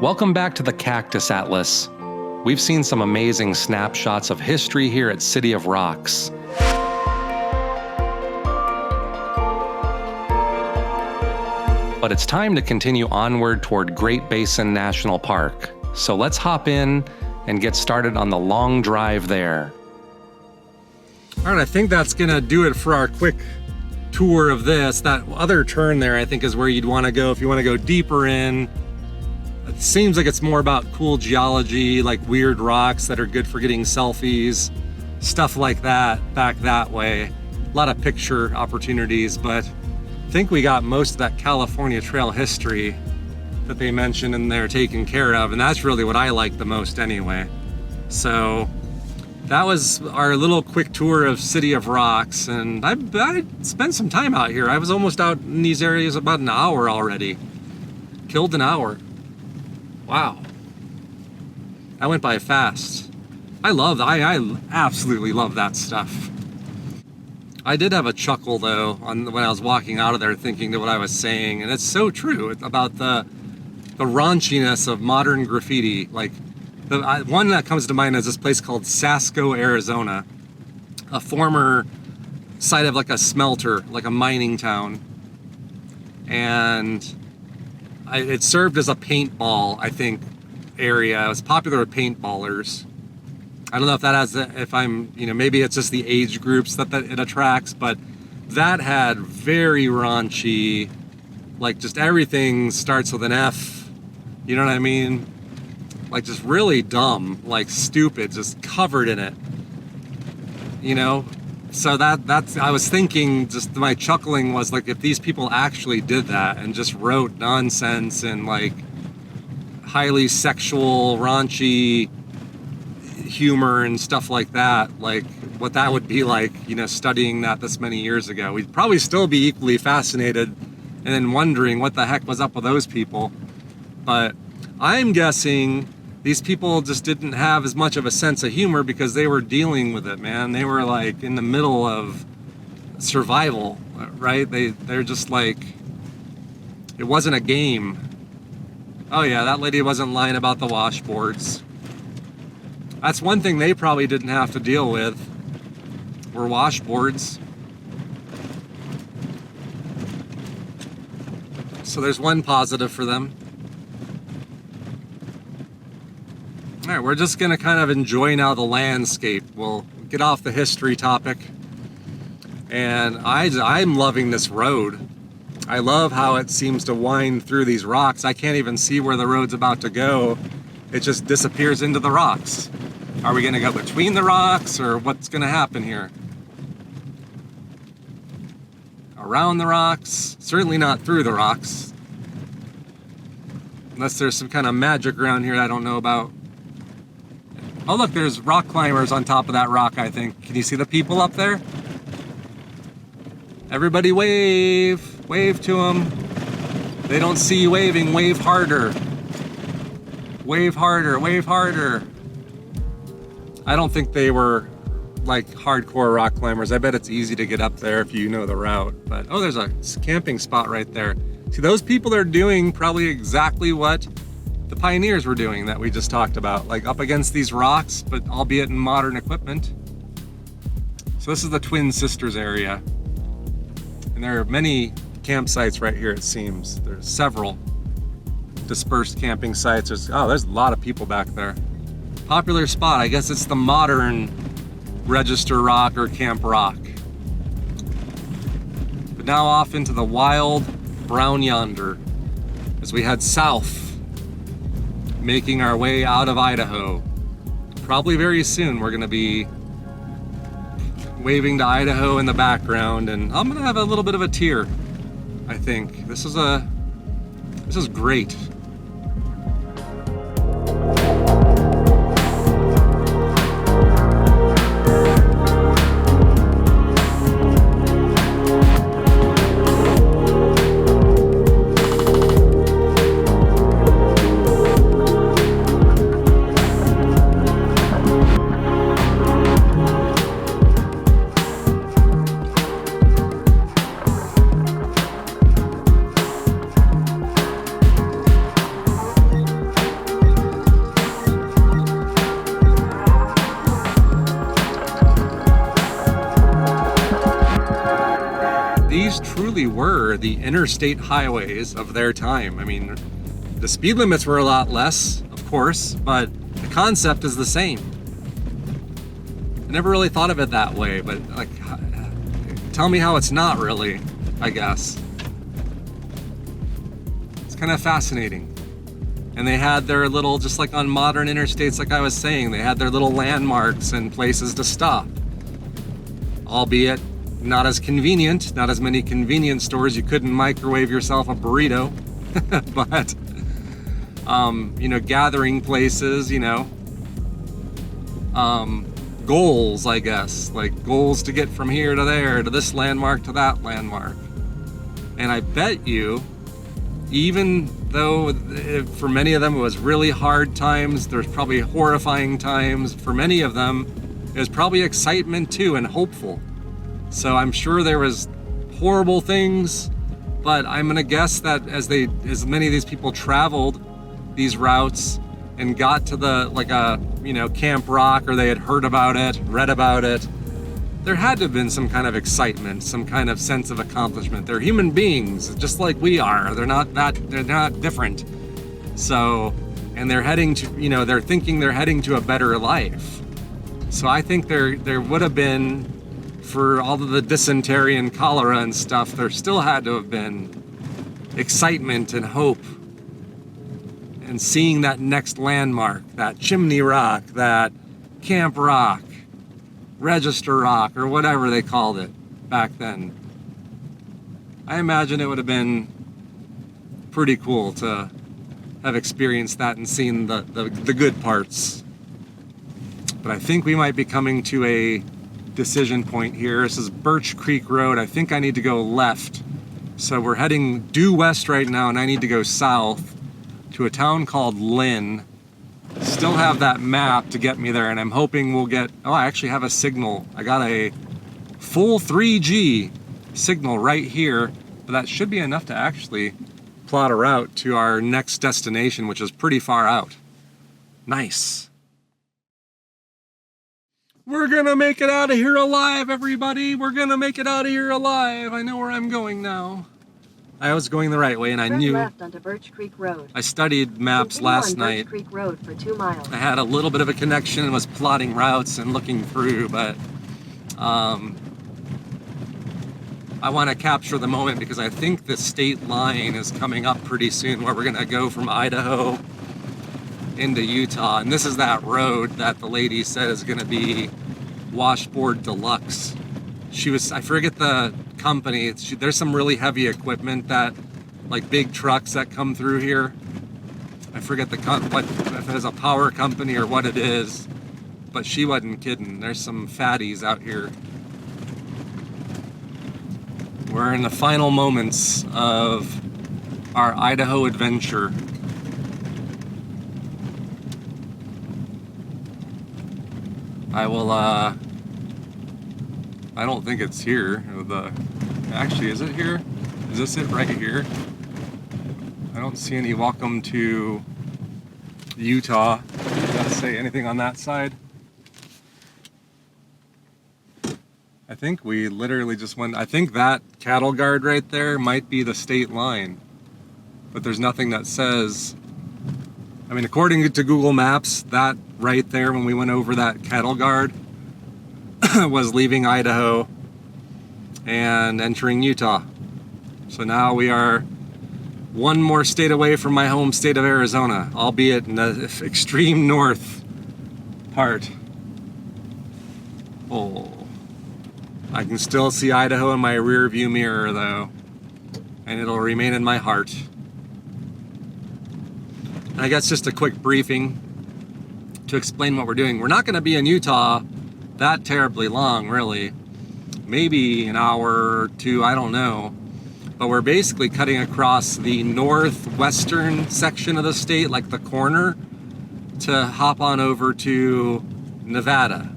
Welcome back to the Cactus Atlas. We've seen some amazing snapshots of history here at City of Rocks. But it's time to continue onward toward Great Basin National Park. So let's hop in and get started on the long drive there. All right, I think that's gonna do it for our quick tour of this. That other turn there, I think, is where you'd want to go if you want to go deeper in. It seems like it's more about cool geology, like weird rocks that are good for getting selfies, stuff like that, back that way. A lot of picture opportunities, but I think we got most of that California Trail history that they mentioned in there taken care of, and that's really what I like the most anyway. So that was our little quick tour of City of Rocks, and I spent some time out here. I was almost out in these areas about an hour already. Killed an hour. Wow. That went by fast. I absolutely love that stuff. I did have a chuckle though when I was walking out of there thinking to what I was saying, and it's so true about the raunchiness of modern graffiti. Like, one that comes to mind is this place called Sasko, Arizona, a former site of like a smelter, like a mining town. And it served as a paintball, I think, area. It was popular with paintballers. I don't know if that has, maybe it's just the age groups that it attracts, but that had very raunchy, like just everything starts with an F, you know what I mean? Like just really dumb, like stupid, just covered in it, you know? So that's, I was thinking, just my chuckling was like, if these people actually did that and just wrote nonsense and like highly sexual, raunchy humor and stuff like that, like what that would be like, studying that this many years ago. We'd probably still be equally fascinated and then wondering what the heck was up with those people. But I'm guessing these people just didn't have as much of a sense of humor because they were dealing with it, man. They were like in the middle of survival, right? They're just like, it wasn't a game. Oh yeah, that lady wasn't lying about the washboards. That's one thing they probably didn't have to deal with, were washboards. So there's one positive for them. All right, we're just gonna kind of enjoy now the landscape. We'll get off the history topic. And I'm loving this road. I love how it seems to wind through these rocks. I can't even see where the road's about to go. It just disappears into the rocks. Are we gonna go between the rocks, or what's gonna happen here? Around the rocks? Certainly not through the rocks. Unless there's some kind of magic around here I don't know about. Oh look, there's rock climbers on top of that rock, I think. Can you see the people up there? Everybody wave. Wave to them. They don't see you waving, wave harder. Wave harder, wave harder. I don't think they were like hardcore rock climbers. I bet it's easy to get up there if you know the route. But oh, there's a camping spot right there. See, those people are doing probably exactly what the pioneers were doing that we just talked about, like up against these rocks, but albeit in modern equipment. So this is the Twin Sisters area. And there are many campsites right here, it seems. There's several dispersed camping sites. There's a lot of people back there. Popular spot, I guess it's the modern Register Rock or Camp Rock. But now off into the wild brown yonder as we head south, making our way out of Idaho. Probably very soon we're gonna be waving to Idaho in the background, and I'm gonna have a little bit of a tear, I think. This is great. these truly were the interstate highways of their time. I mean, the speed limits were a lot less, of course, but the concept is the same. I never really thought of it that way, but like, tell me how it's not really, I guess. It's kind of fascinating. And they had their little, just like on modern interstates, like I was saying, they had their little landmarks and places to stop. Albeit not as convenient, not as many convenience stores. You couldn't microwave yourself a burrito, but, you know, gathering places, you know, goals, I guess, like goals to get from here to there, to this landmark, to that landmark. And I bet you, even though for many of them it was really hard times, there's probably horrifying times, for many of them it was probably excitement too and hopeful. So I'm sure there was horrible things, but I'm gonna guess that as many of these people traveled these routes and got to the, like a, you know, Camp Rock, or they had heard about it, read about it, there had to have been some kind of excitement, some kind of sense of accomplishment. They're human beings, just like we are. They're not different. So, and they're heading to, you know, they're thinking they're heading to a better life. So I think there would have been, for all of the dysentery and cholera and stuff, there still had to have been excitement and hope. And seeing that next landmark, that Chimney Rock, that Camp Rock, Register Rock, or whatever they called it back then. I imagine it would have been pretty cool to have experienced that and seen the good parts. But I think we might be coming to a decision point here. This is Birch Creek Road. I think I need to go left. So we're heading due west right now, and I need to go south to a town called Lynn. Still have that map to get me there, and I'm hoping we'll get, oh, I actually have a signal. I got a full 3G signal right here, but that should be enough to actually plot a route to our next destination, which is pretty far out. Nice. We're gonna make it out of here alive, everybody. We're gonna make it out of here alive. I know where I'm going now. I was going the right way, and I knew. Left onto Birch Creek Road. I studied maps last night. Birch Creek Road for 2 miles. I had a little bit of a connection and was plotting routes and looking through, but I want to capture the moment because I think the state line is coming up pretty soon, where we're gonna go from Idaho into Utah, and this is that road that the lady said is gonna be Washboard Deluxe. I forget the company. There's some really heavy equipment, that, like big trucks that come through here. I forget if it is a power company or what it is, but she wasn't kidding. There's some fatties out here. We're in the final moments of our Idaho adventure. I don't think it's here. Actually, is it here? Is this it right here? I don't see any welcome to Utah. Does that say anything on that side? I think we literally just went, I think that cattle guard right there might be the state line, but there's nothing that says, I mean, according to Google Maps, that right there, when we went over that cattle guard, was leaving Idaho and entering Utah. So now we are one more state away from my home state of Arizona, albeit in the extreme north part. Oh, I can still see Idaho in my rear view mirror though, and it'll remain in my heart. And I guess just a quick briefing to explain what we're doing. We're not going to be in Utah that terribly long, really. Maybe an hour or two, I don't know. But we're basically cutting across the northwestern section of the state, like the corner, to hop on over to Nevada.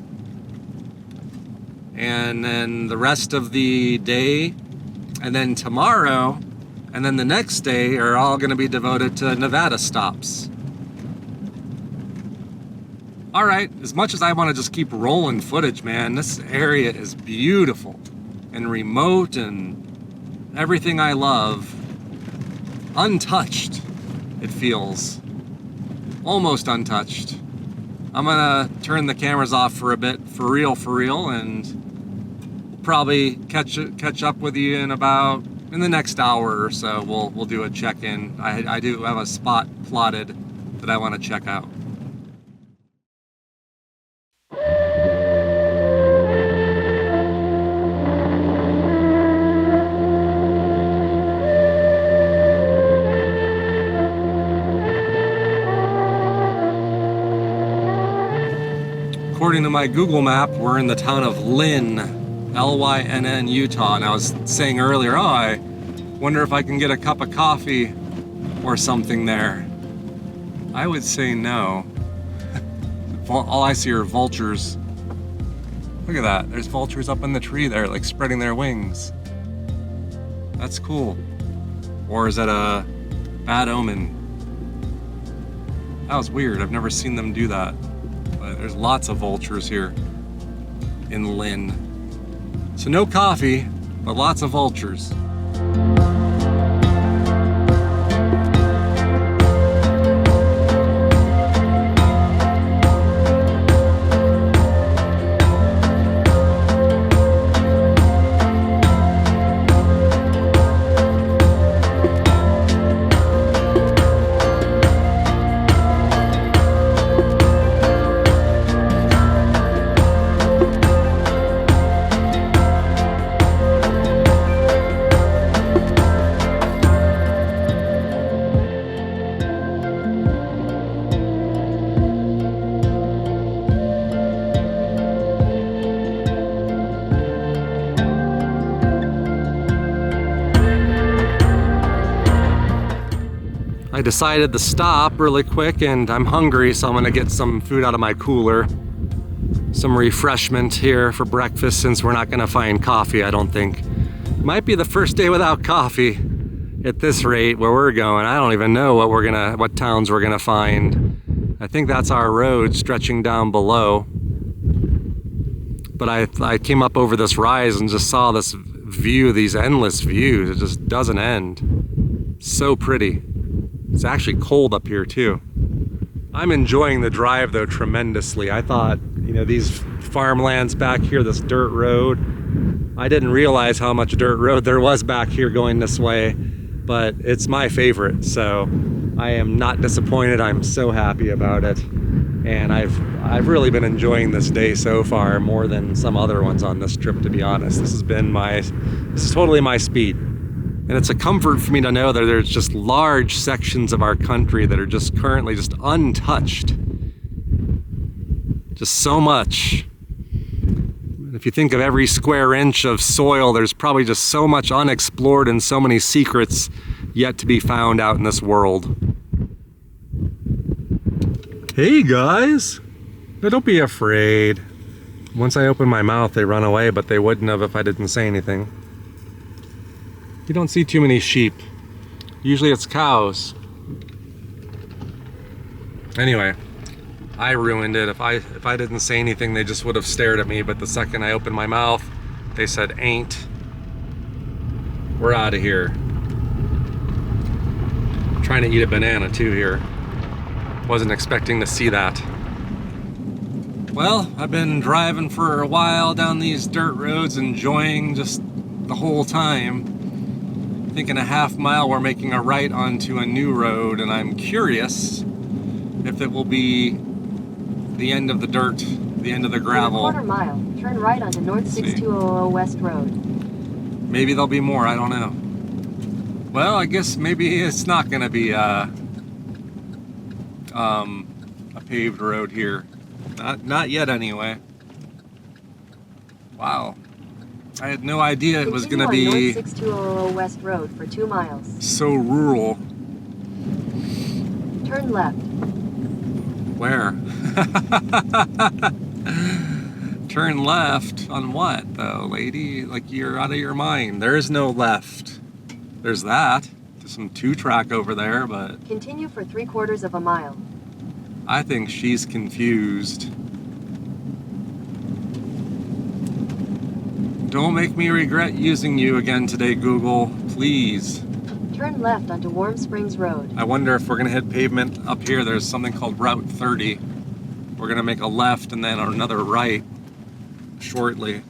And then the rest of the day, and then tomorrow, and then the next day are all going to be devoted to Nevada stops. All right, as much as I want to just keep rolling footage, man, this area is beautiful and remote and everything I love, untouched, it feels. Almost untouched. I'm gonna turn the cameras off for a bit, for real, and we'll probably catch up with you in the next hour or so. We'll do a check-in. I do have a spot plotted that I want to check out. According to my Google map, we're in the town of Lynn, Lynn, Utah. And I was saying earlier, I wonder if I can get a cup of coffee or something there. I would say no. All I see are vultures. Look at that. There's vultures up in the tree there, like spreading their wings. That's cool. Or is that a bad omen? That was weird. I've never seen them do that. But there's lots of vultures here in Lynn. So no coffee, but lots of vultures. I decided to stop really quick, and I'm hungry, so I'm gonna get some food out of my cooler. Some refreshment here for breakfast, since we're not gonna find coffee, I don't think. Might be the first day without coffee at this rate where we're going. I don't even know what towns we're gonna find. I think that's our road stretching down below. But I came up over this rise and just saw this view, these endless views. It just doesn't end. So pretty. It's actually cold up here too. I'm enjoying the drive though tremendously. I thought, these farmlands back here, this dirt road, I didn't realize how much dirt road there was back here going this way, but it's my favorite. So I am not disappointed. I'm so happy about it. And I've really been enjoying this day so far more than some other ones on this trip, to be honest. This is totally my speed. And it's a comfort for me to know that there's just large sections of our country that are just currently just untouched. Just so much. If you think of every square inch of soil, there's probably just so much unexplored and so many secrets yet to be found out in this world. Hey guys! Now don't be afraid. Once I open my mouth, they run away, but they wouldn't have if I didn't say anything. You don't see too many sheep. Usually it's cows. Anyway, I ruined it. If I didn't say anything, they just would have stared at me, but the second I opened my mouth, they said, ain't. We're out of here. I'm trying to eat a banana too here. Wasn't expecting to see that. Well, I've been driving for a while down these dirt roads, enjoying just the whole time. I think in a half mile we're making a right onto a new road, and I'm curious if it will be the end of the dirt, the end of the gravel. In a quarter mile, turn right onto North 6200 West Road. Maybe there'll be more, I don't know. Well, I guess maybe it's not gonna be a paved road here. Not yet anyway. Wow. I had no idea it was going to be North 6200 West Road for 2 miles. So rural. Turn left. Where? Turn left on what though, lady? Like, you're out of your mind. There is no left. There's that. There's some 2-track over there, but... Continue for 3/4 of a mile. I think she's confused. Don't make me regret using you again today, Google. Please. Turn left onto Warm Springs Road. I wonder if we're going to hit pavement up here. There's something called Route 30. We're going to make a left and then another right shortly.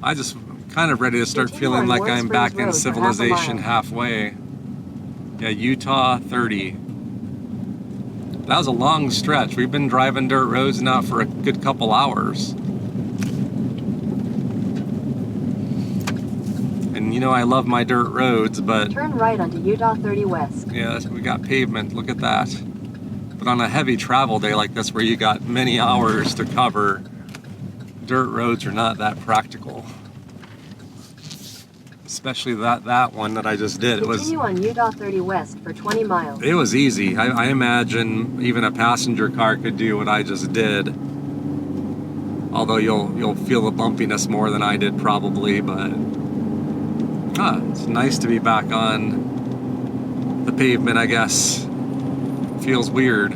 I just kind of ready to start Continue feeling on like Warm I'm Springs back in Road for civilization half a halfway. Yeah, Utah 30. That was a long stretch. We've been driving dirt roads now for a good couple hours. And you know I love my dirt roads, but Turn right onto Utah 30 West. yeah, we got pavement. Look at that. But on a heavy travel day like this where you got many hours to cover, dirt roads are not that practical. Especially that one that I just did. Continue on Utah 30 West for 20 miles. It was easy. I imagine even a passenger car could do what I just did. Although you'll feel the bumpiness more than I did probably, but it's nice to be back on the pavement, I guess. Feels weird.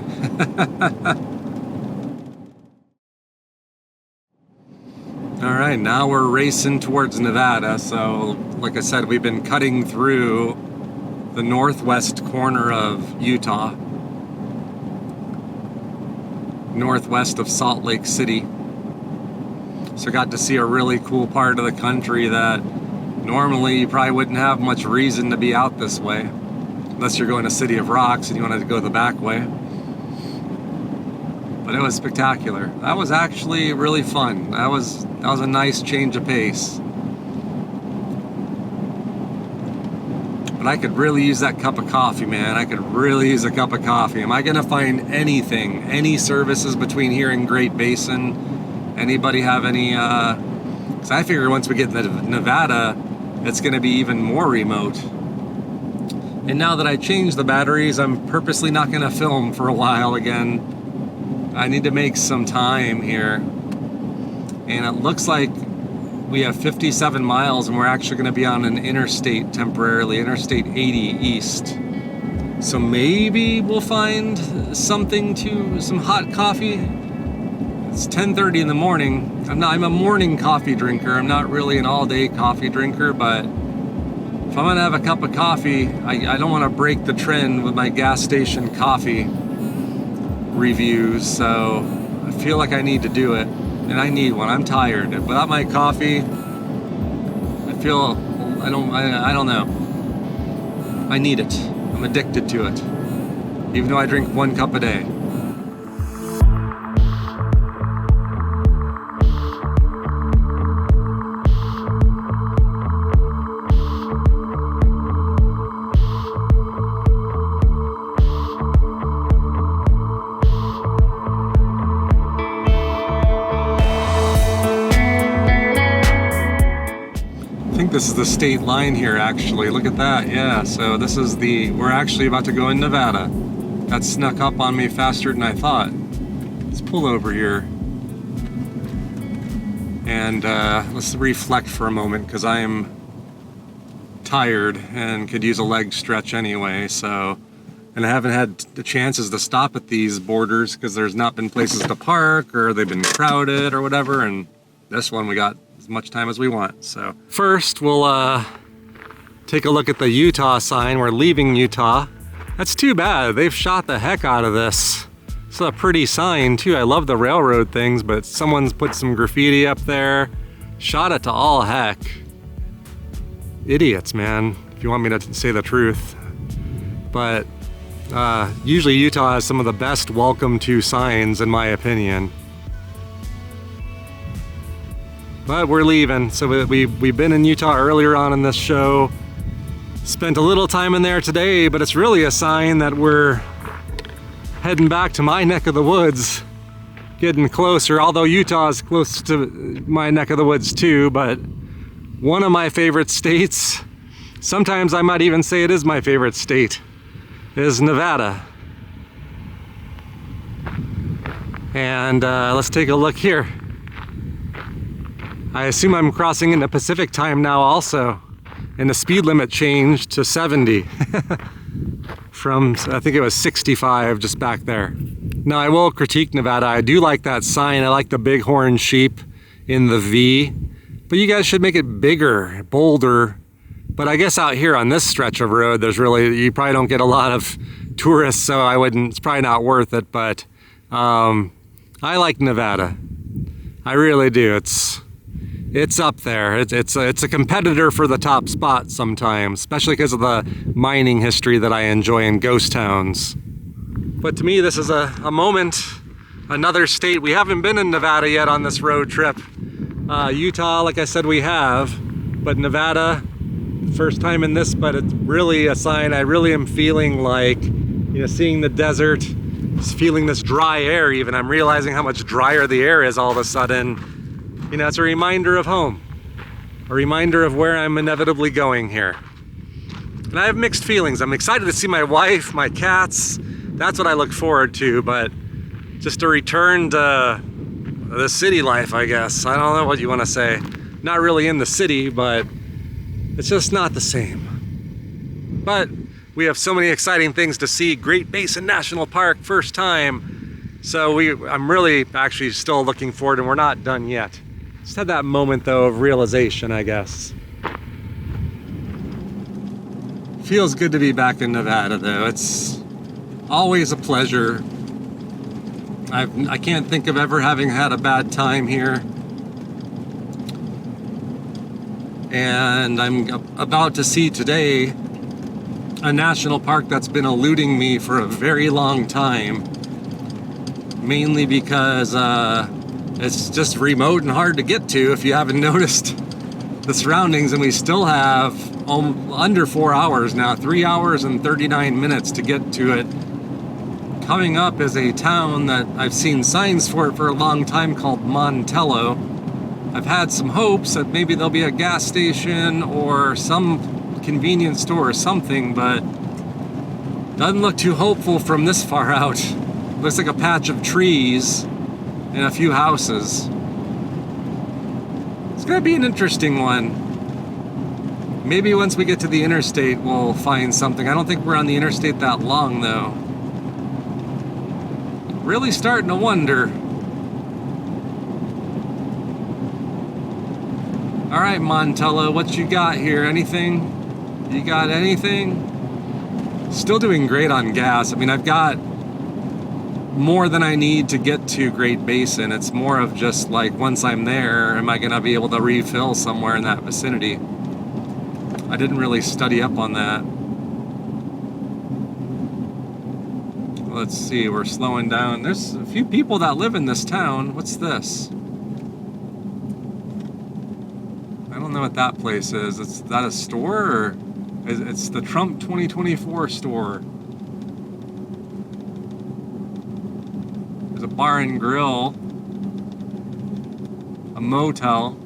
All right, now we're racing towards Nevada. So, like I said, we've been cutting through the northwest corner of Utah, northwest of Salt Lake City. So I got to see a really cool part of the country that normally you probably wouldn't have much reason to be out this way, unless you're going to City of Rocks and you wanted to go the back way. But it was spectacular. That was actually really fun. That was a nice change of pace. But I could really use that cup of coffee, man. I could really use a cup of coffee. Am I gonna find anything, any services between here and Great Basin? Anybody have any, 'cause I figure once we get into Nevada, it's gonna be even more remote. And now that I changed the batteries, I'm purposely not gonna film for a while again. I need to make some time here. And it looks like we have 57 miles and we're actually gonna be on an interstate temporarily, Interstate 80 East. So maybe we'll find some hot coffee. It's 10:30 in the morning. I'm a morning coffee drinker. I'm not really an all-day coffee drinker, but if I'm gonna have a cup of coffee, I don't wanna break the trend with my gas station coffee reviews, so I feel like I need to do it, and I need one. I'm tired. Without my coffee, I don't know. I need it. I'm addicted to it, even though I drink 1 cup a day. This is the state line here, actually. Look at that. Yeah, so this is we're actually about to go in Nevada. That snuck up on me faster than I thought. Let's pull over here. And let's reflect for a moment, because I am tired and could use a leg stretch anyway, so. And I haven't had the chances to stop at these borders because there's not been places to park, or they've been crowded or whatever, and this one we got as much time as we want. So first we'll take a look at the Utah sign. We're leaving Utah. That's too bad. They've shot the heck out of this. It's a pretty sign too. I love the railroad things, but someone's put some graffiti up there. Shot it to all heck. Idiots, man, if you want me to say the truth. But usually Utah has some of the best welcome to signs, in my opinion. But we're leaving, so we've been in Utah earlier on in this show. Spent a little time in there today, but it's really a sign that we're heading back to my neck of the woods. Getting closer, although Utah is close to my neck of the woods too, but one of my favorite states, sometimes I might even say it is my favorite state, is Nevada. And let's take a look here. I assume I'm crossing into Pacific time now also, and the speed limit changed to 70 from, I think it was 65 just back there. Now I will critique Nevada. I do like that sign. I like the bighorn sheep in the V. But you guys should make it bigger, bolder. But I guess out here on this stretch of road, you probably don't get a lot of tourists, so it's probably not worth it. But I like Nevada. I really do. It's up there. It's a competitor for the top spot sometimes, especially because of the mining history that I enjoy in ghost towns. But to me, this is a moment, another state. We haven't been in Nevada yet on this road trip. Utah, like I said, we have, but Nevada, first time in this, but it's really a sign. I really am feeling like, seeing the desert, feeling this dry air even. I'm realizing how much drier the air is all of a sudden. It's a reminder of home, a reminder of where I'm inevitably going here. And I have mixed feelings. I'm excited to see my wife, my cats. That's what I look forward to, but just a return to the city life, I guess. I don't know what you want to say. Not really in the city, but it's just not the same. But we have so many exciting things to see. Great Basin National Park, first time. So I'm really actually still looking forward, and we're not done yet. Just had that moment though of realization, I guess. Feels good to be back in Nevada though. It's always a pleasure. I can't think of ever having had a bad time here. And I'm about to see today a national park that's been eluding me for a very long time. Mainly because it's just remote and hard to get to if you haven't noticed the surroundings, and we still have under 4 hours now, 3 hours and 39 minutes to get to it. Coming up is a town that I've seen signs for it for a long time called Montello. I've had some hopes that maybe there'll be a gas station or some convenience store or something, but doesn't look too hopeful from this far out. Looks like a patch of trees and a few houses. It's gonna be an interesting one. Maybe once we get to the interstate, we'll find something. I don't think we're on the interstate that long though. Really starting to wonder. All right, Montello, what you got here? Anything? You got anything? Still doing great on gas. I mean, I've got more than I need to get to Great Basin. It's more of just like, once I'm there, am I gonna be able to refill somewhere in that vicinity? I didn't really study up on that. Let's see, we're slowing down. There's a few people that live in this town. What's this? I don't know what that place is. Is that a store, or it's the Trump 2024 store? There's a bar and grill, a motel.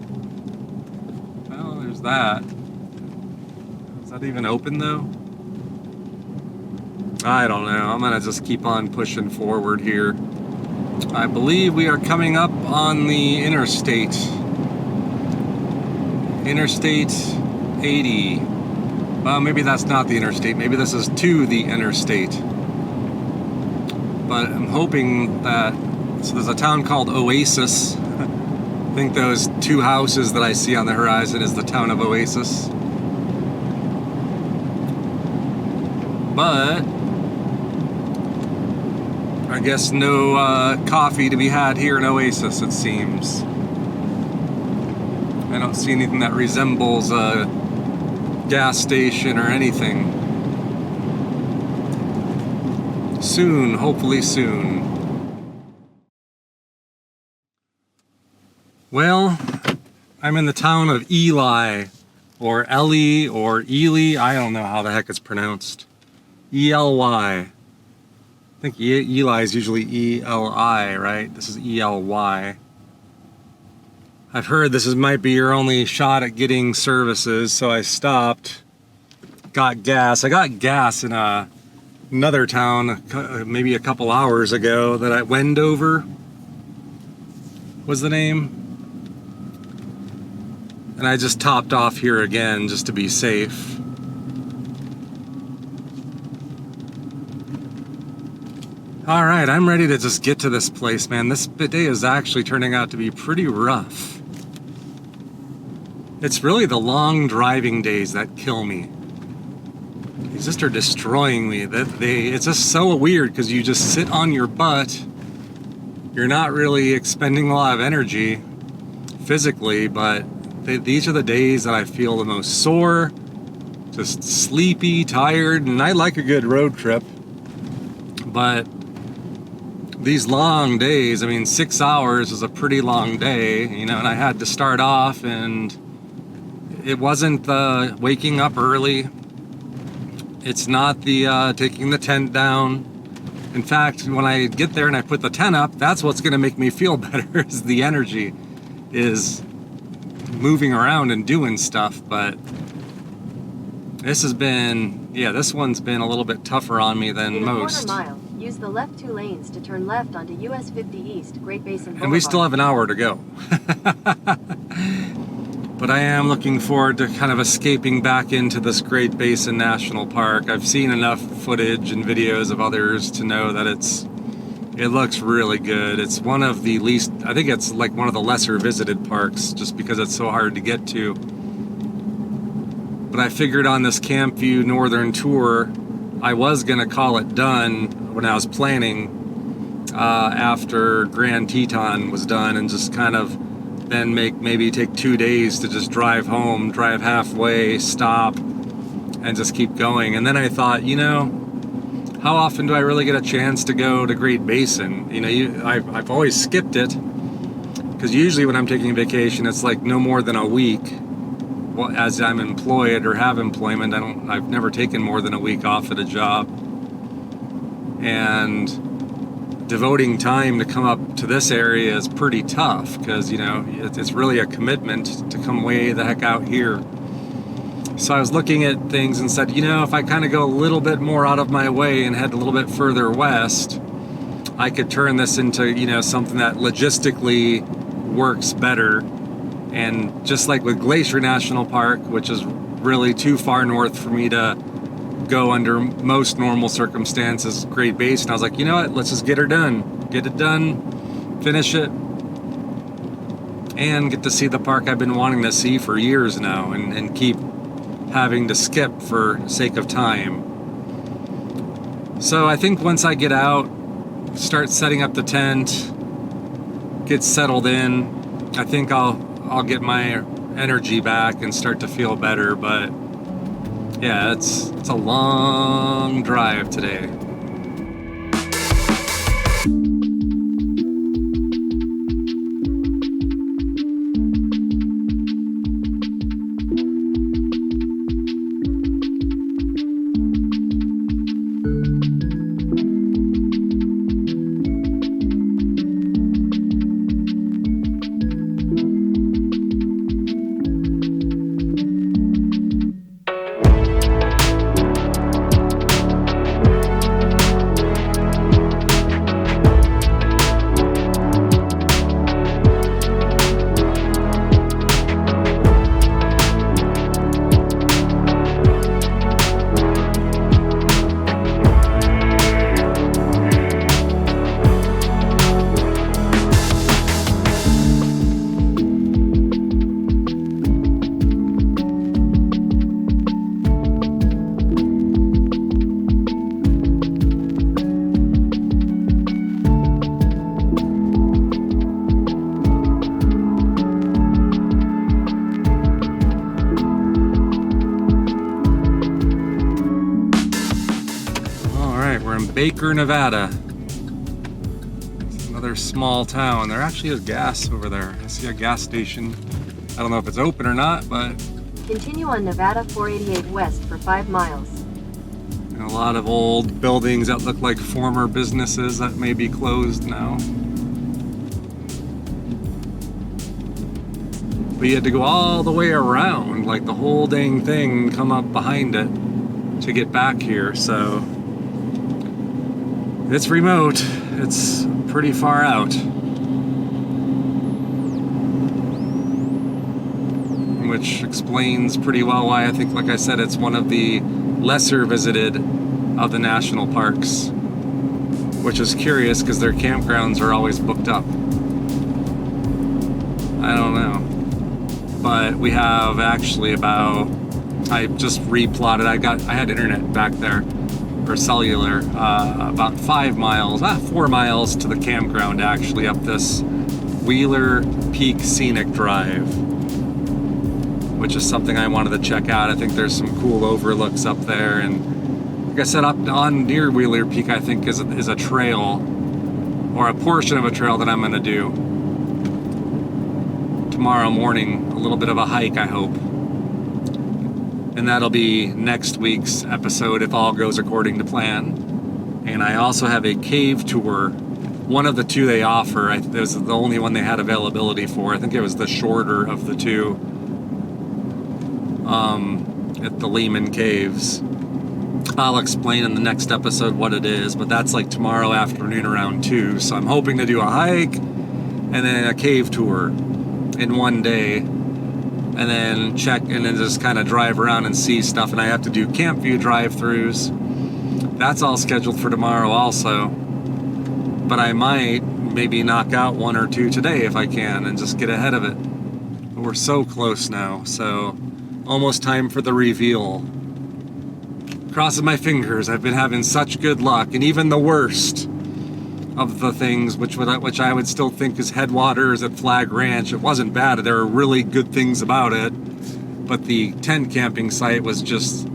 Well, there's that. Is that even open though? I don't know. I'm gonna just keep on pushing forward here. I believe we are coming up on the interstate. Interstate 80. Well, maybe that's not the interstate. Maybe this is to the interstate. But I'm hoping that, so there's a town called Oasis. I think those two houses that I see on the horizon is the town of Oasis. But I guess no coffee to be had here in Oasis, it seems. I don't see anything that resembles a gas station or anything. Soon, hopefully soon. Well, I'm in the town of Ely, or Ellie, or Ely. I don't know how the heck it's pronounced. E-L-Y. I think Eli is usually E-L-I, right? This is E-L-Y. I've heard this might be your only shot at getting services, so I stopped, got gas. I got gas in another town maybe a couple hours ago that I Wendover was the name. And I just topped off here again just to be safe. All right, I'm ready to just get to this place, man. This day is actually turning out to be pretty rough. It's really the long driving days that kill me. These just are destroying me. It's just so weird because you just sit on your butt. You're not really expending a lot of energy physically, but these are the days that I feel the most sore, just sleepy, tired, and I like a good road trip. But these long days, I mean, 6 hours is a pretty long day, you know, and I had to start off, and it wasn't the waking up early. It's not the taking the tent down. In fact, when I get there and I put the tent up, that's what's going to make me feel better is the energy, is moving around and doing stuff. But this has been, this one's been a little bit tougher on me than In most. a quarter mile, use the left 2 lanes to turn left onto US 50 East, Great Basin Boulevard. And we still have an hour to go. But I am looking forward to kind of escaping back into this Great Basin National Park. I've seen enough footage and videos of others to know that it looks really good. It's one of the least, I think it's like one of the lesser visited parks just because it's so hard to get to. But I figured on this CampVue Northern Tour, I was gonna call it done when I was planning after Grand Teton was done, and just kind of then maybe take 2 days to just drive home, drive halfway, stop, and just keep going. And then I thought, you know, how often do I really get a chance to go to Great Basin? You know, I've always skipped it, because usually when I'm taking a vacation, it's like no more than a week. Well, as I'm employed or have employment, I've never taken more than a week off at a job. And devoting time to come up to this area is pretty tough, because, you know, it's really a commitment to come way the heck out here. So I was looking at things and said, you know, if I kind of go a little bit more out of my way and head a little bit further west, I could turn this into, you know, something that logistically works better. And just like with Glacial National Park, which is really too far north for me to go under most normal circumstances, Great Basin, I was like, you know what, let's just get it done, finish it, and get to see the park I've been wanting to see for years now, and keep having to skip for sake of time. So I think once I get out, start setting up the tent, get settled in, I think I'll get my energy back and start to feel better. But yeah, it's a long drive today. Baker, Nevada. It's another small town. There actually is gas over there. I see a gas station. I don't know if it's open or not, but Continue on Nevada 488 West for 5 miles. a lot of old buildings that look like former businesses that may be closed now. But you had to go all the way around, like the whole dang thing, come up behind it to get back here. So it's remote. It's pretty far out. Which explains pretty well why I think, like I said, it's one of the lesser visited of the national parks. Which is curious because their campgrounds are always booked up. I don't know. but we have actually about, I just replotted, I had internet back there, or cellular, about 4 miles to the campground actually, up this Wheeler Peak Scenic Drive, which is something I wanted to check out. I think there's some cool overlooks up there, and like I said, up on near Wheeler Peak, I think is a trail, or a portion of a trail that I'm gonna do tomorrow morning, a little bit of a hike, I hope. And that'll be next week's episode if all goes according to plan. And I also have a cave tour, one of the two they offer. It was the only one they had availability for. I think it was the shorter of the two, at the Lehman Caves. I'll explain in the next episode what it is, but that's like tomorrow afternoon around 2. So I'm hoping to do a hike and then a cave tour in one day, and then check and then just kind of drive around and see stuff. And I have to do CampVue drive-throughs. That's all scheduled for tomorrow also, but I might maybe knock out 1 or 2 today if I can and just get ahead of it. But we're so close now, so almost time for the reveal. Crossing my fingers. I've been having such good luck, and even the worst of the things, which I would still think is headwaters at Flag Ranch, it wasn't bad. There were really good things about it, but the tent camping site was just,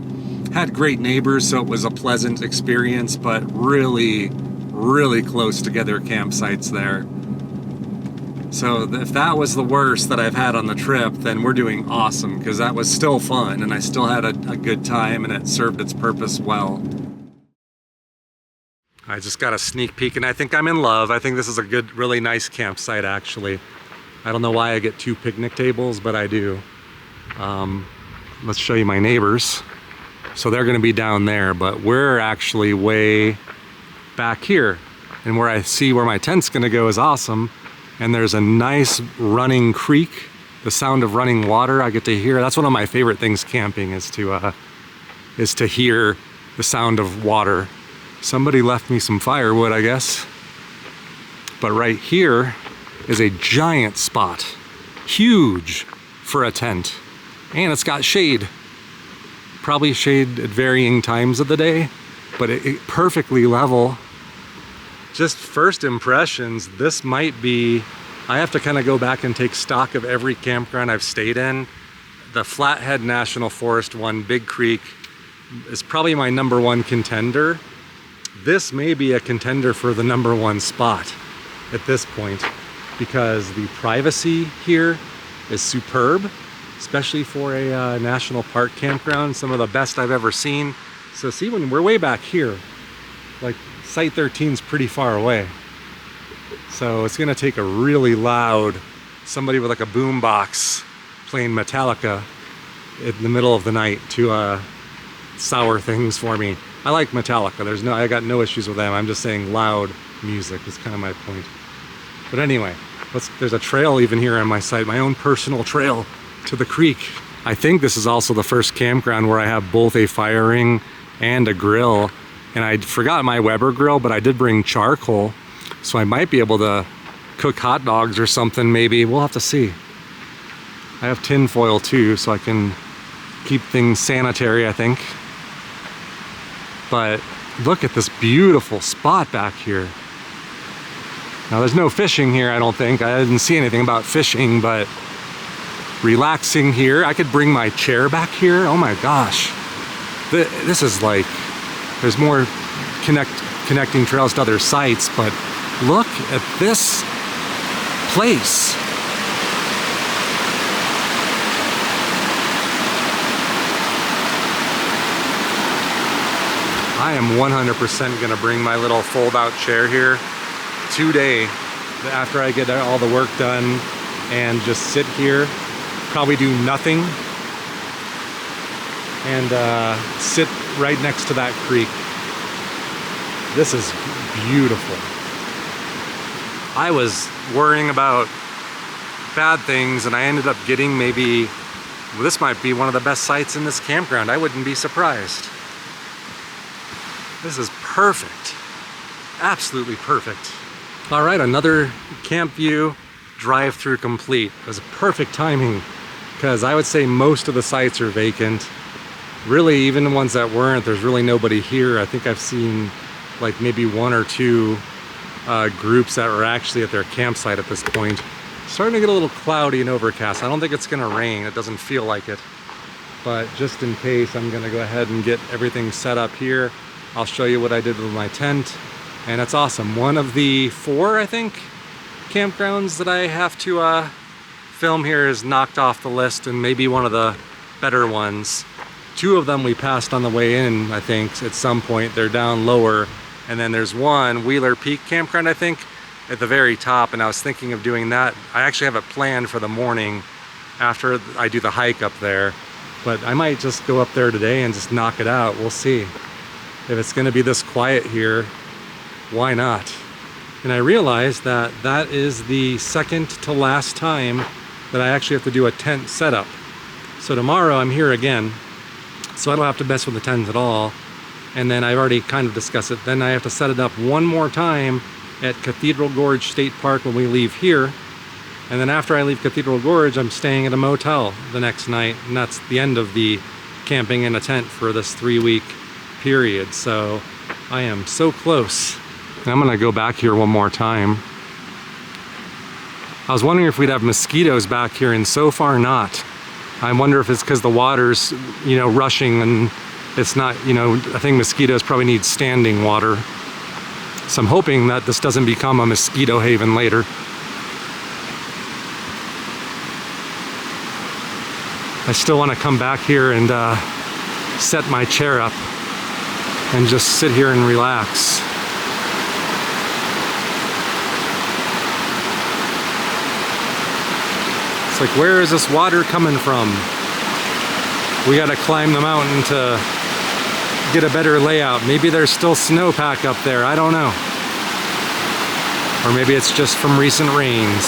had great neighbors, so it was a pleasant experience, but really, really close together campsites there. So if that was the worst that I've had on the trip, then we're doing awesome, because that was still fun, and I still had a good time, and it served its purpose well. I just got a sneak peek, and I think I'm in love. I think this is a good, really nice campsite, actually. I don't know why I get 2 picnic tables, but I do. Let's show you my neighbors. So they're gonna be down there, but we're actually way back here. And where I see where my tent's gonna go is awesome. And there's a nice running creek, the sound of running water I get to hear. That's one of my favorite things camping, is to hear the sound of water. Somebody left me some firewood, I guess. But right here is a giant spot, huge for a tent. And it's got shade. Probably shade at varying times of the day, but it perfectly level. Just first impressions, this might be, I have to kind of go back and take stock of every campground I've stayed in. The Flathead National Forest one, Big Creek, is probably my #1 contender. This may be a contender for the #1 spot at this point, because the privacy here is superb, especially for a national park campground, some of the best I've ever seen. So see, when we're way back here, like Site 13 is pretty far away. So it's gonna take a really loud, somebody with like a boom box playing Metallica in the middle of the night to sour things for me. I like Metallica, I got no issues with them. I'm just saying loud music is kind of my point. But anyway, there's a trail even here on my site, my own personal trail to the creek. I think this is also the first campground where I have both a fire ring and a grill. And I forgot my Weber grill, but I did bring charcoal, so I might be able to cook hot dogs or something maybe. We'll have to see. I have tin foil too, so I can keep things sanitary, I think. But look at this beautiful spot back here. Now there's no fishing here, I don't think. I didn't see anything about fishing, but relaxing here. I could bring my chair back here. Oh my gosh. This is like, there's more connecting trails to other sites, but look at this place. I am 100% gonna bring my little fold-out chair here today after I get all the work done, and just sit here, probably do nothing, and sit right next to that creek. This is beautiful. I was worrying about bad things, and I ended up getting maybe, well, this might be one of the best sites in this campground. I wouldn't be surprised. This is perfect. Absolutely perfect. All right, another CampVue drive-through complete. It was perfect timing. because I would say most of the sites are vacant. Really, even the ones that weren't, there's really nobody here. I think I've seen like maybe one or two groups that were actually at their campsite at this point. Starting to get a little cloudy and overcast. I don't think it's gonna rain. It doesn't feel like it. But just in case, I'm gonna go ahead and get everything set up here. I'll show you what I did with my tent. And it's awesome. One of the 4, I think, campgrounds that I have to film here is knocked off the list, and maybe one of the better ones. 2 of them we passed on the way in, I think, at some point. They're down lower. And then there's one, Wheeler Peak Campground, I think, at the very top, and I was thinking of doing that. I actually have it planned for the morning after I do the hike up there, but I might just go up there today and just knock it out. We'll see. If it's gonna be this quiet here, why not? And I realized that that is the second to last time that I actually have to do a tent setup. So tomorrow I'm here again, so I don't have to mess with the tent at all. And then I've already kind of discussed it. Then I have to set it up one more time at Cathedral Gorge State Park when we leave here. And then after I leave Cathedral Gorge, I'm staying at a motel the next night. And that's the end of the camping in a tent for this 3-week period. So I am so close. And I'm gonna go back here one more time. I was wondering if we'd have mosquitoes back here, and so far not. I wonder if it's because the water's, you know, rushing and it's not, you know, I think mosquitoes probably need standing water. So I'm hoping that this doesn't become a mosquito haven later. I still want to come back here and set my chair up and just sit here and relax. It's like, where is this water coming from? We got to climb the mountain to get a better layout. Maybe there's still snowpack up there, I don't know. Or maybe it's just from recent rains.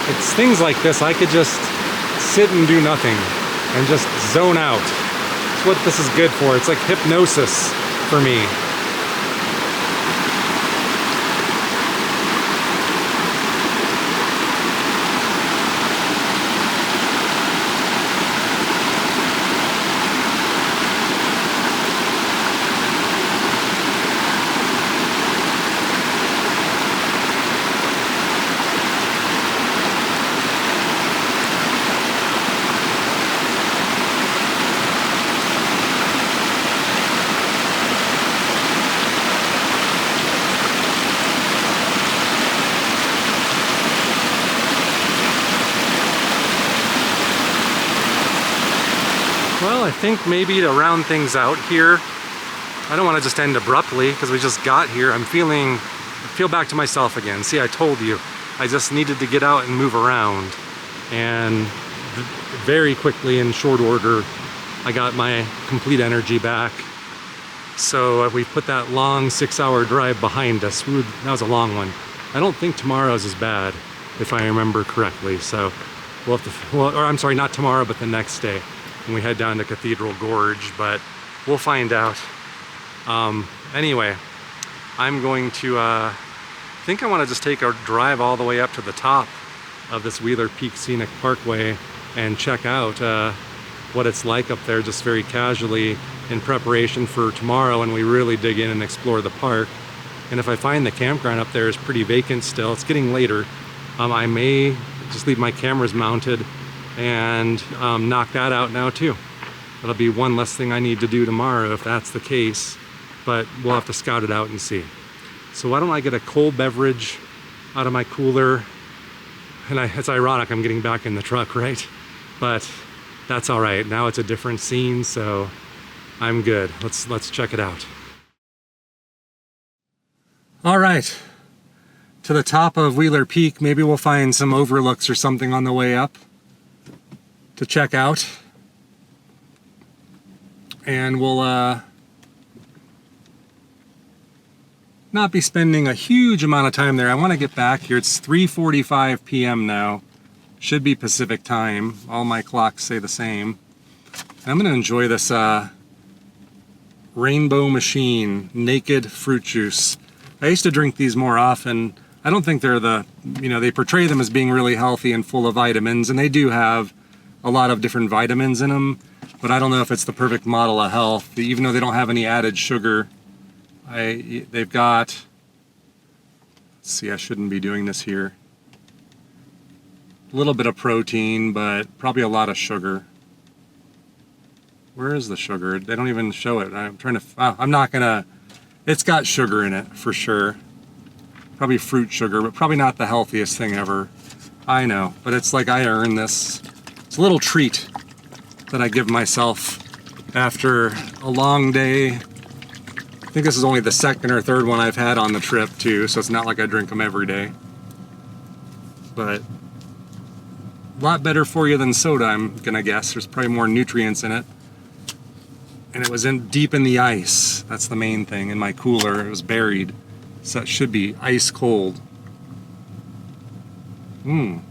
It's things like this, I could just sit and do nothing and just zone out. That's what this is good for. It's like hypnosis for me. Well, I think maybe to round things out here, I don't want to just end abruptly because we just got here. I feel back to myself again. See, I told you, I just needed to get out and move around. And very quickly, in short order, I got my complete energy back. So we put that long 6-hour drive behind us. That was a long one. I don't think tomorrow's as bad, if I remember correctly. So we'll have to, well, or I'm sorry, not tomorrow, but the next day when we head down to Cathedral Gorge, but we'll find out. Anyway, I'm going to, I think I want to just take a drive all the way up to the top of this Wheeler Peak Scenic Parkway and check out what it's like up there, just very casually in preparation for tomorrow when we really dig in and explore the park. And if I find the campground up there is pretty vacant still, it's getting later, I may just leave my cameras mounted and knock that out now too. That'll be one less thing I need to do tomorrow if that's the case, but we'll have to scout it out and see. So why don't I get a cold beverage out of my cooler? And it's ironic I'm getting back in the truck, right? But that's all right. Now it's a different scene, so I'm good. Let's check it out. All right, to the top of Wheeler Peak. Maybe we'll find some overlooks or something on the way up to check out. And we'll not be spending a huge amount of time there. I want to get back here. It's 3:45 p.m. now. Should be Pacific time. All my clocks say the same. I'm going to enjoy this Rainbow Machine Naked Fruit Juice. I used to drink these more often I don't think they're they portray them as being really healthy and full of vitamins, and they do have a lot of different vitamins in them, but I don't know if it's the perfect model of health, even though they don't have any added sugar. They've got, let's see, I shouldn't be doing this here. A little bit of protein, but probably a lot of sugar. Where is the sugar? They don't even show it. I'm trying to, I'm not gonna, it's got sugar in it for sure. Probably fruit sugar, but probably not the healthiest thing ever. I know, but it's like I earn this. It's a little treat that I give myself after a long day. I think this is only the second or third one I've had on the trip too, so it's not like I drink them every day. But a lot better for you than soda, I'm gonna guess. There's probably more nutrients in it. And it was deep in the ice. That's the main thing. In my cooler, it was buried. So it should be ice cold. In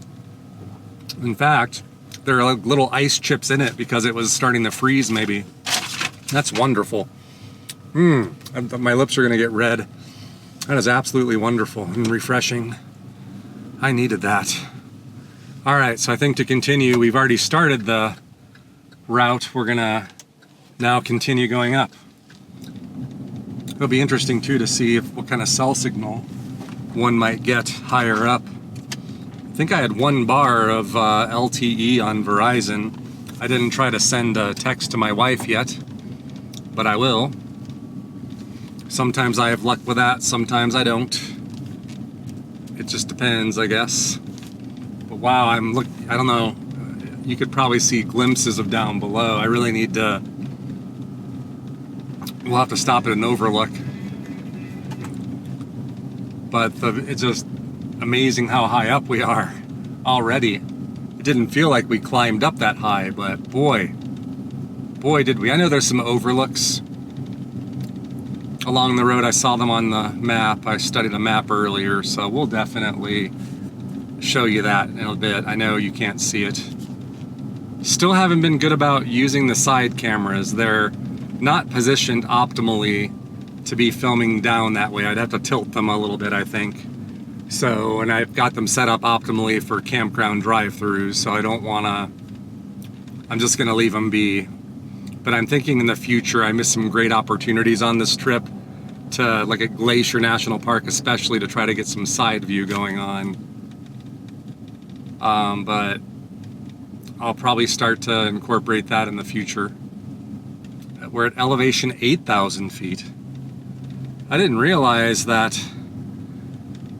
fact, there are like little ice chips in it because it was starting to freeze maybe. That's wonderful. My lips are gonna get red. That is absolutely wonderful and refreshing. I needed that. All right, so I think to continue, we've already started the route. We're gonna now continue going up. It'll be interesting too to see what kind of cell signal one might get higher up. I think I had 1 bar of LTE on Verizon. I didn't try to send a text to my wife yet, but I will. Sometimes I have luck with that, sometimes I don't. It just depends, I guess. But wow, I don't know. You could probably see glimpses of down below. I really need to. We'll have to stop at an overlook. But it's just amazing how high up we are already. It didn't feel like we climbed up that high, but boy did we. I know there's some overlooks along the road. I saw them on the map. I studied a map earlier, so we'll definitely show you that in a bit. I know you can't see it. Still haven't been good about using the side cameras. They're not positioned optimally to be filming down that way. I'd have to tilt them a little bit, I think. So, and I've got them set up optimally for campground drive-throughs, so I don't wanna, I'm just gonna leave them be. But I'm thinking in the future, I missed some great opportunities on this trip to, like at Glacial National Park especially, to try to get some side view going on. But I'll probably start to incorporate that in the future. We're at elevation 8,000 feet. I didn't realize that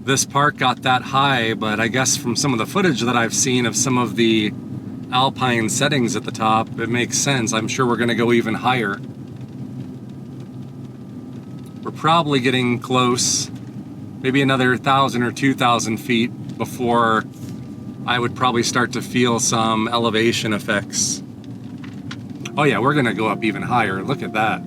this park got that high, but I guess from some of the footage that I've seen of some of the alpine settings at the top, it makes sense. I'm sure we're gonna go even higher. We're probably getting close, maybe another 1,000 or 2,000 feet before I would probably start to feel some elevation effects. Oh yeah, we're gonna go up even higher. Look at that.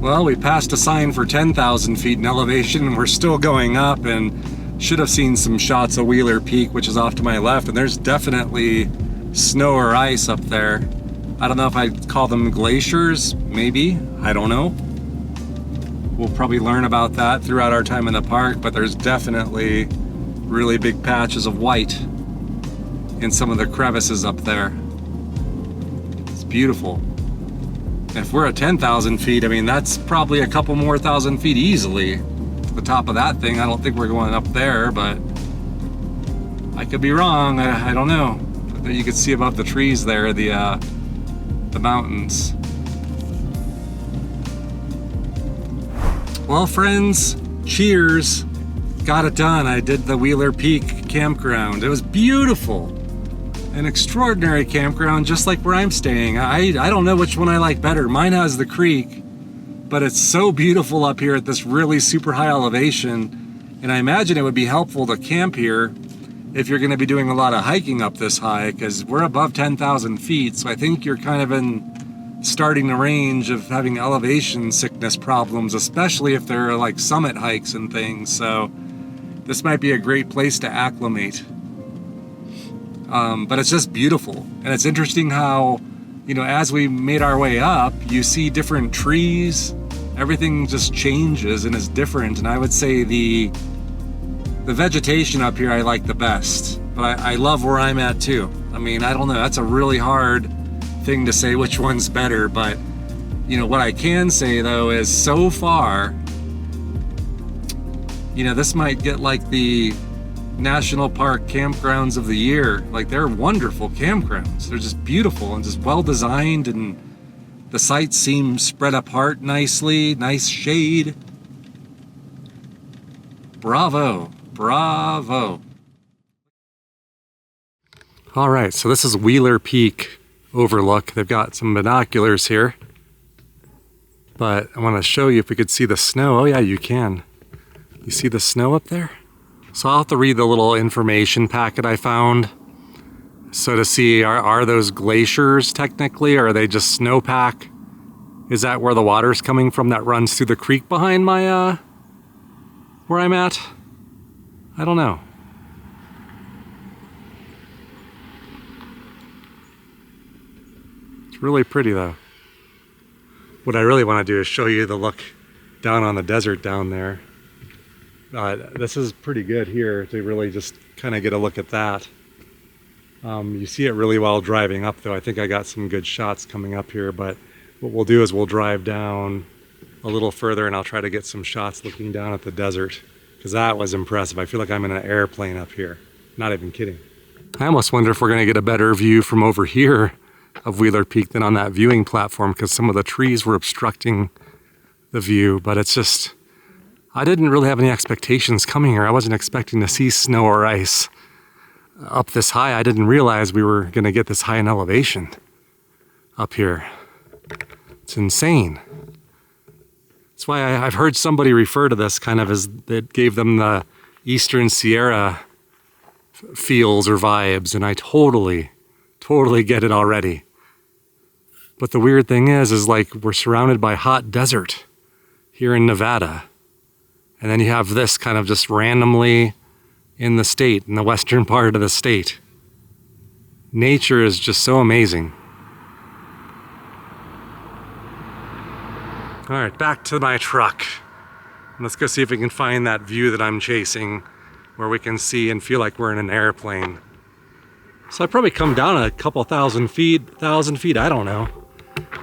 Well, we passed a sign for 10,000 feet in elevation and we're still going up, and should have seen some shots of Wheeler Peak, which is off to my left, and there's definitely snow or ice up there. I don't know if I'd call them glaciers, maybe, I don't know. We'll probably learn about that throughout our time in the park, but there's definitely really big patches of white in some of the crevices up there. It's beautiful. If we're at 10,000 feet, I mean, that's probably a couple more thousand feet easily to the top of that thing. I don't think we're going up there, but I could be wrong. I don't know. But you can see above the trees there, the mountains. Well, friends, cheers. Got it done. I did the Wheeler Peak campground. It was beautiful. An extraordinary campground, just like where I'm staying. I don't know which one I like better. Mine has the creek, but it's so beautiful up here at this really super high elevation. And I imagine it would be helpful to camp here if you're gonna be doing a lot of hiking up this high, because we're above 10,000 feet. So I think you're kind of in starting the range of having elevation sickness problems, especially if they're like summit hikes and things. So this might be a great place to acclimate. But it's just beautiful. And it's interesting how, you know, as we made our way up, you see different trees, everything just changes and is different. And I would say the vegetation up here I like the best, but I love where I'm at too. I mean, I don't know, that's a really hard thing to say which one's better, but you know, what I can say though is so far, you know, this might get like the National Park campgrounds of the year. Like, they're wonderful campgrounds. They're just beautiful and just well designed, and the sites seem spread apart nicely, nice shade. Bravo, bravo. All right, so this is Wheeler Peak overlook. They've got some binoculars here, but I want to show you if we could see the snow. Oh yeah, you can. You see the snow up there? So I'll have to read the little information packet I found. So to see, are those glaciers technically, or are they just snowpack? Is that where the water's coming from that runs through the creek behind my, where I'm at? I don't know. It's really pretty though. What I really want to do is show you the look down on the desert down there. This is pretty good here to really just kind of get a look at that. You see it really well driving up though. I think I got some good shots coming up here, but what we'll do is we'll drive down a little further and I'll try to get some shots looking down at the desert, because that was impressive. I feel like I'm in an airplane up here. Not even kidding. I almost wonder if we're gonna get a better view from over here of Wheeler Peak than on that viewing platform, because some of the trees were obstructing the view, but it's just, I didn't really have any expectations coming here. I wasn't expecting to see snow or ice up this high. I didn't realize we were going to get this high in elevation up here. It's insane. That's why I've heard somebody refer to this kind of as it gave them the Eastern Sierra feels or vibes, and I totally get it already. But the weird thing is like we're surrounded by hot desert here in Nevada. And then you have this kind of just randomly in the state, in the western part of the state. Nature is just so amazing. All right, back to my truck. Let's go see if we can find that view that I'm chasing, where we can see and feel like we're in an airplane. So I probably come down a couple thousand feet, I don't know.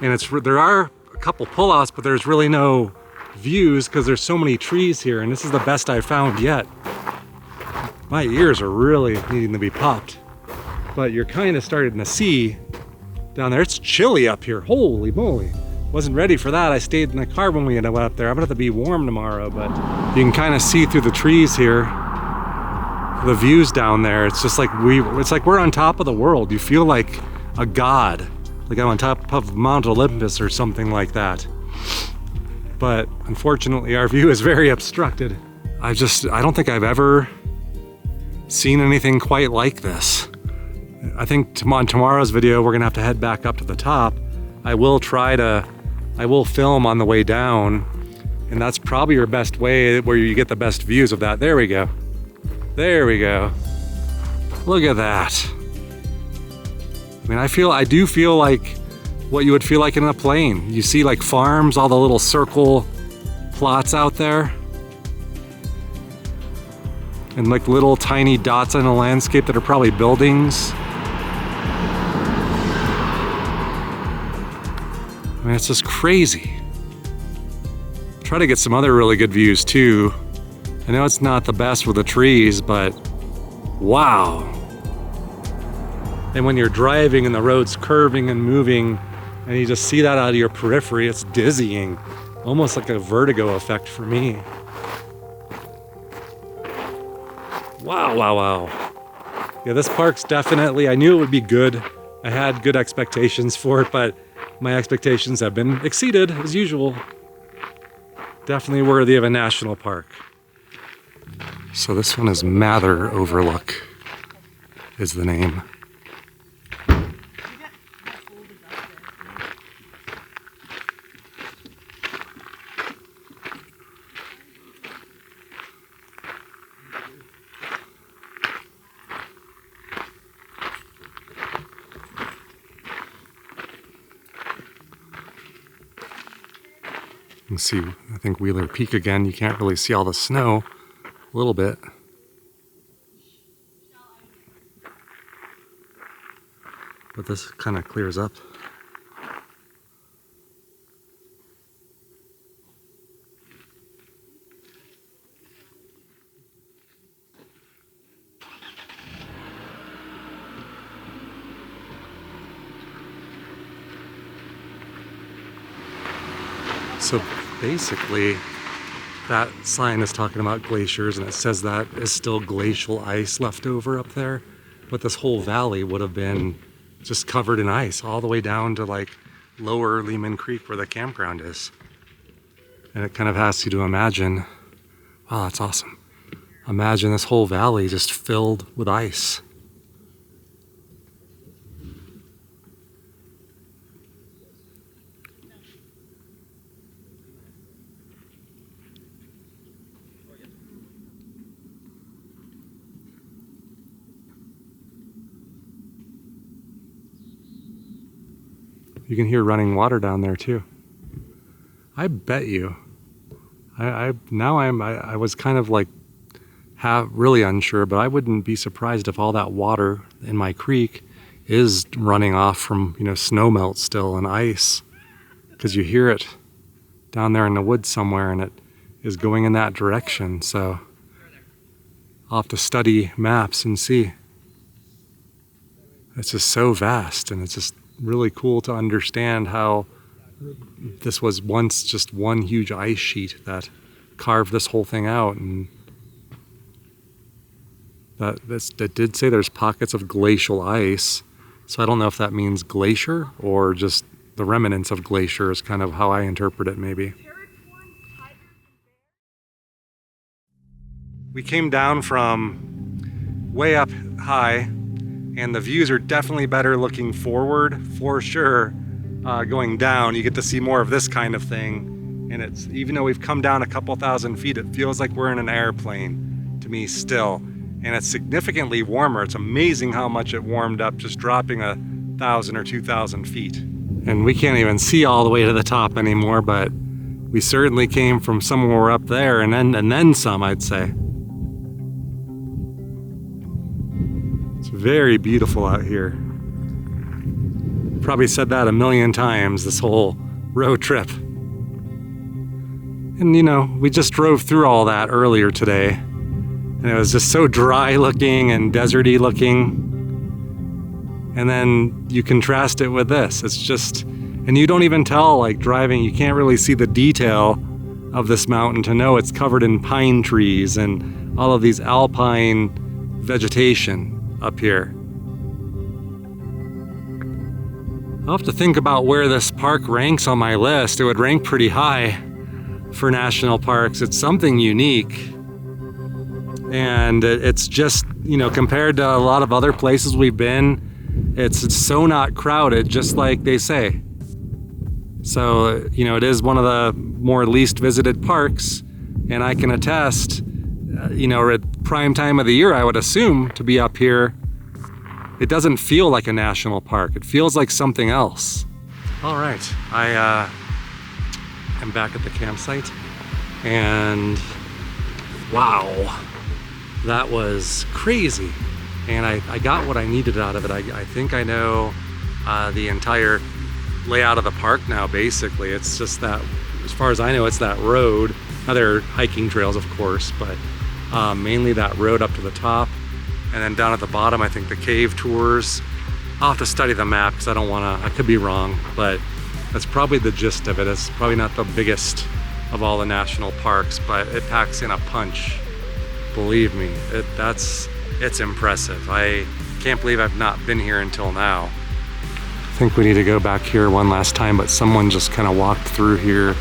And there are a couple pullouts, but there's really no views because there's so many trees here, and this is the best I've found yet. My ears are really needing to be popped, but you're kind of starting to see down there. It's chilly up here, holy moly. Wasn't ready for that. I stayed in the car when we went up there. I'm gonna have to be warm tomorrow, but you can kind of see through the trees here, the views down there. It's just like it's like we're on top of the world. You feel like a god, like I'm on top of Mount Olympus or something like that. But unfortunately, our view is very obstructed. I don't think I've ever seen anything quite like this. I think on tomorrow's video, we're gonna have to head back up to the top. I I will film on the way down, and that's probably your best way where you get the best views of that. There we go. There we go. Look at that. I mean, I do feel like what you would feel like in a plane. You see like farms, all the little circle plots out there. And like little tiny dots on a landscape that are probably buildings. I mean, it's just crazy. Try to get some other really good views too. I know it's not the best with the trees, but wow. And when you're driving and the road's curving and moving, and you just see that out of your periphery, it's dizzying. Almost like a vertigo effect for me. Wow, wow, wow. Yeah, this park's definitely, I knew it would be good. I had good expectations for it, but my expectations have been exceeded as usual. Definitely worthy of a national park. So this one is Mather Overlook is the name. You can see, I think, Wheeler Peak again. You can't really see all the snow, a little bit. But this kind of clears up. So basically, that sign is talking about glaciers, and it says that is still glacial ice left over up there. But this whole valley would have been just covered in ice all the way down to like lower Lehman Creek where the campground is. And it kind of has you to imagine, wow, that's awesome. Imagine this whole valley just filled with ice. You can hear running water down there too. I bet you. I was kind of like really unsure, but I wouldn't be surprised if all that water in my creek is running off from, snow melt still and ice, because you hear it down there in the woods somewhere, and it is going in that direction. So I'll have to study maps and see. It's just so vast, and it's just really cool to understand how this was once just one huge ice sheet that carved this whole thing out, and that did say there's pockets of glacial ice. So I don't know if that means glacier or just the remnants of glacier is kind of how I interpret it, maybe. We came down from way up high, and the views are definitely better looking forward, for sure. Going down, you get to see more of this kind of thing. And it's, even though we've come down a couple thousand feet, it feels like we're in an airplane to me still. And it's significantly warmer. It's amazing how much it warmed up just dropping 1,000 or 2,000 feet. And we can't even see all the way to the top anymore, but we certainly came from somewhere up there and then some, I'd say. Very beautiful out here. Probably said that a million times this whole road trip. And we just drove through all that earlier today, and it was just so dry looking and deserty looking. And then you contrast it with this. It's just, and you don't even tell, like driving, you can't really see the detail of this mountain to know it's covered in pine trees and all of these alpine vegetation up here. I'll have to think about where this park ranks on my list. It would rank pretty high for national parks. It's something unique. And it's just, compared to a lot of other places we've been, it's so not crowded, just like they say. So, you know, it is one of the more least visited parks, and I can attest, you know, at prime time of the year, I would assume to be up here, it doesn't feel like a national park. It feels like something else. All right, I'm back at the campsite, and wow, that was crazy. And I got what I needed out of it. I think I know the entire layout of the park now, basically. It's just that, as far as I know, it's that road. Now there are hiking trails, of course, but mainly that road up to the top. And then down at the bottom, I think the cave tours. I'll have to study the map because I don't want to, I could be wrong, but that's probably the gist of it. It's probably not the biggest of all the national parks, but it packs in a punch. Believe me, it's impressive. I can't believe I've not been here until now. I think we need to go back here one last time, but someone just kind of walked through here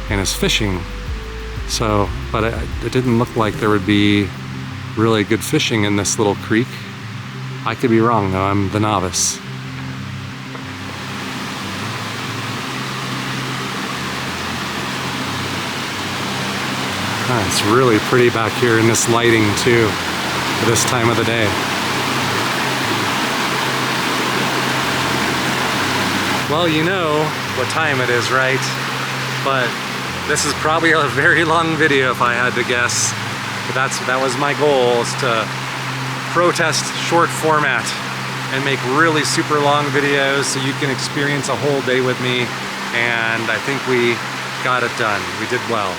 and is fishing. So, but it didn't look like there would be really good fishing in this little creek. I could be wrong though, I'm the novice. It's really pretty back here in this lighting too, for this time of the day. Well, you know what time it is, right? But this is probably a very long video if I had to guess. But that was my goal, is to protest short format and make really super long videos so you can experience a whole day with me. And I think we got it done. We did well.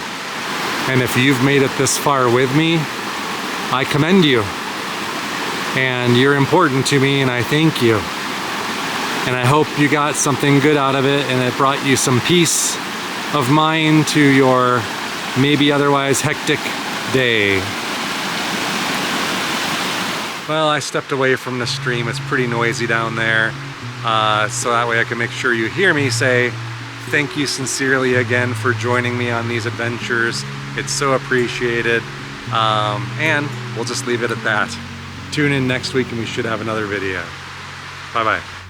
And if you've made it this far with me, I commend you. And you're important to me, and I thank you. And I hope you got something good out of it, and it brought you some peace of mind to your maybe otherwise hectic day. Well, I stepped away from the stream. It's pretty noisy down there. So that way I can make sure you hear me say thank you sincerely again for joining me on these adventures. It's so appreciated. And we'll just leave it at that. Tune in next week and we should have another video. Bye-bye.